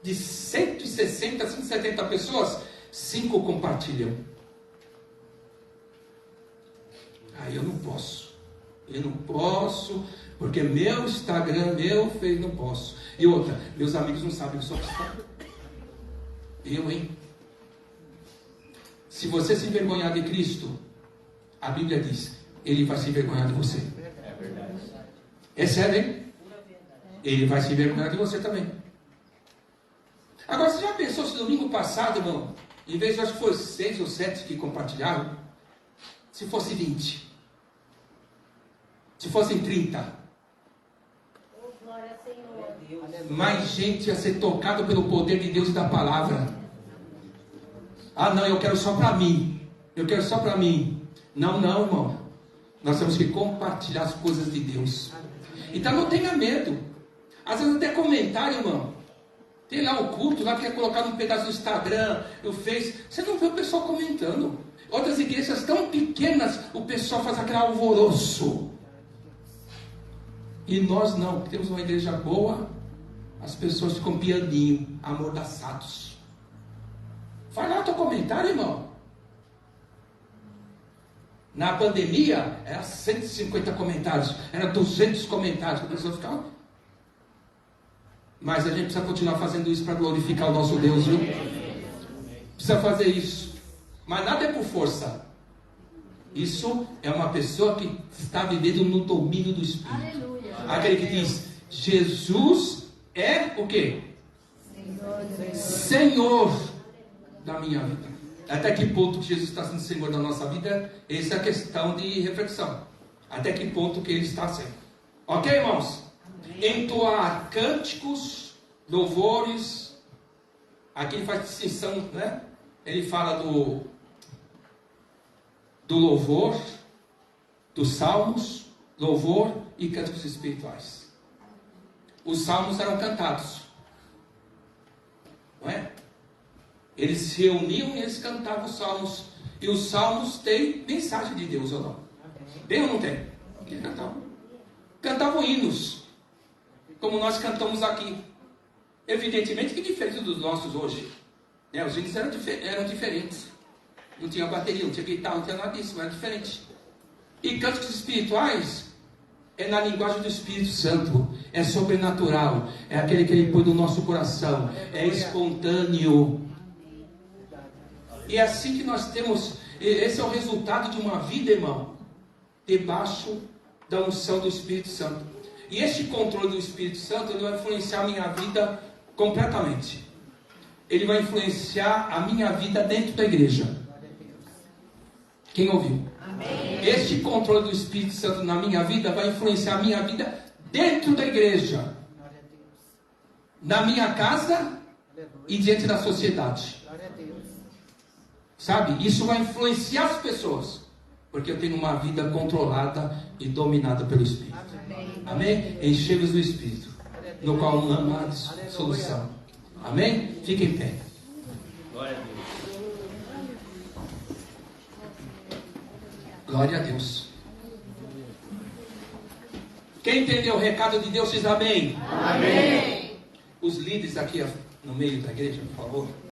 De 160, 170 pessoas, 5 compartilham. Aí eu não posso, porque meu Instagram, meu Face, não posso. E outra, meus amigos não sabem que eu sou cristão. Hein? Se você se envergonhar de Cristo, a Bíblia diz, Ele vai se envergonhar de você. É verdade. É sério, hein? Ele vai se envergonhar de você também. Agora, você já pensou se domingo passado, irmão, em vez de, acho que foi 6 ou 7 que compartilharam, se fosse 20, se fossem 30, Glória ao Senhor. mais gente ia ser tocada pelo poder de Deus e da palavra. Ah, não, eu quero só para mim. Não, irmão. Nós temos que compartilhar as coisas de Deus. Então não tenha medo. Às vezes até comentário, irmão. Tem lá o culto, lá que é colocado um pedaço do Instagram, no Face. Você não vê o pessoal comentando. Outras igrejas tão pequenas, o pessoal faz aquele alvoroço. E nós não, temos uma igreja boa, as pessoas ficam pianinho, amordaçados. Faz lá o teu comentário, irmão. Na pandemia, era 150 comentários, era 200 comentários, a pessoa ficava. Mas a gente precisa continuar fazendo isso para glorificar o nosso Deus, viu? Precisa fazer isso. Mas nada é por força. Isso é uma pessoa que está vivendo no domínio do Espírito. Aleluia. Aquele que diz, Jesus é o quê? Senhor da minha vida. Até que ponto que Jesus está sendo Senhor da nossa vida? Essa é a questão de reflexão. Até que ponto que Ele está sendo. Ok, irmãos? Entoar cânticos, louvores. Aqui ele faz distinção, né? Ele fala do louvor, dos salmos, louvor e cânticos espirituais. Os salmos eram cantados, não é? Eles se reuniam e eles cantavam os salmos. E os salmos têm mensagem de Deus ou não? Tem ou não tem? Eles cantavam. Cantavam hinos, como nós cantamos aqui. Evidentemente que diferente dos nossos hoje, né? Os hinos eram diferentes. Não tinha bateria, não tinha guitarra, não tinha nada disso, mas era diferente. E cânticos espirituais é na linguagem do Espírito Santo, é sobrenatural, é aquele que Ele põe no nosso coração, é espontâneo. E é assim que nós temos Esse é o resultado de uma vida, irmão, debaixo da unção do Espírito Santo. E este controle do Espírito Santo, ele vai influenciar a minha vida completamente. Ele vai influenciar a minha vida dentro da igreja. Quem ouviu? Amém. Este controle do Espírito Santo na minha vida vai influenciar a minha vida dentro da igreja, na minha casa e diante da sociedade. Sabe? Isso vai influenciar as pessoas, porque eu tenho uma vida controlada e dominada pelo Espírito. Amém? Enchei-vos do Espírito, no qual não há solução. Amém? Fiquem em pé. Glória a Deus. Glória a Deus. Quem entendeu o recado de Deus diz amém. Amém. Os líderes aqui no meio da igreja, por favor.